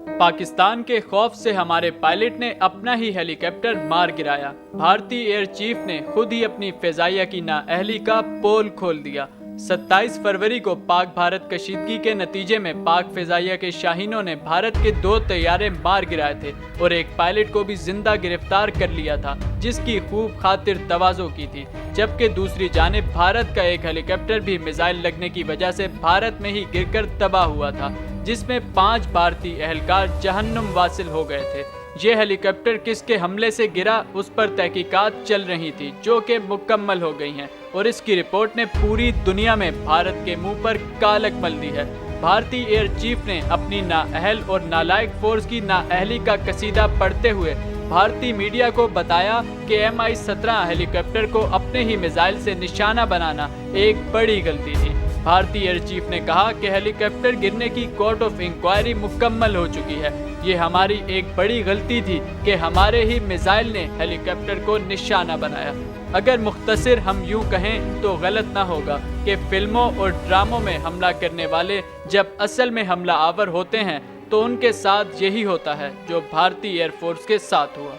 پاکستان کے خوف سے ہمارے پائلٹ نے اپنا ہی ہیلی کاپٹر مار گرایا۔ بھارتی ایئر چیف نے خود ہی اپنی فضائیہ کی نااہلی کا پول کھول دیا۔ 27 فروری کو پاک بھارت کشیدگی کے نتیجے میں پاک فضائیہ کے شاہینوں نے بھارت کے 2 طیارے مار گرائے تھے اور ایک پائلٹ کو بھی زندہ گرفتار کر لیا تھا جس کی خوب خاطر تواضع کی تھی، جبکہ دوسری جانب بھارت کا ایک ہیلی کاپٹر بھی میزائل لگنے کی وجہ سے بھارت میں ہی گر کر تباہ ہوا تھا، جس میں 5 بھارتی اہلکار جہنم واصل ہو گئے تھے۔ یہ ہیلی کاپٹر کس کے حملے سے گرا اس پر تحقیقات چل رہی تھی جو کہ مکمل ہو گئی ہیں اور اس کی رپورٹ نے پوری دنیا میں بھارت کے منہ پر کالک مل دی ہے۔ بھارتی ایئر چیف نے اپنی نااہل اور نالائق فورس کی نااہلی کا قصیدہ پڑھتے ہوئے بھارتی میڈیا کو بتایا کہ Mi-17 ہیلی کاپٹر کو اپنے ہی میزائل سے نشانہ بنانا ایک بڑی غلطی تھی۔ بھارتی ایئر چیف نے کہا کہ ہیلی کاپٹر گرنے کی کورٹ آف انکوائری مکمل ہو چکی ہے۔ یہ ہماری ایک بڑی غلطی تھی کہ ہمارے ہی میزائل نے ہیلی کاپٹر کو نشانہ بنایا۔ اگر مختصر ہم یوں کہیں تو غلط نہ ہوگا کہ فلموں اور ڈراموں میں حملہ کرنے والے جب اصل میں حملہ آور ہوتے ہیں تو ان کے ساتھ یہی ہوتا ہے جو بھارتی ایئر فورس کے ساتھ ہوا۔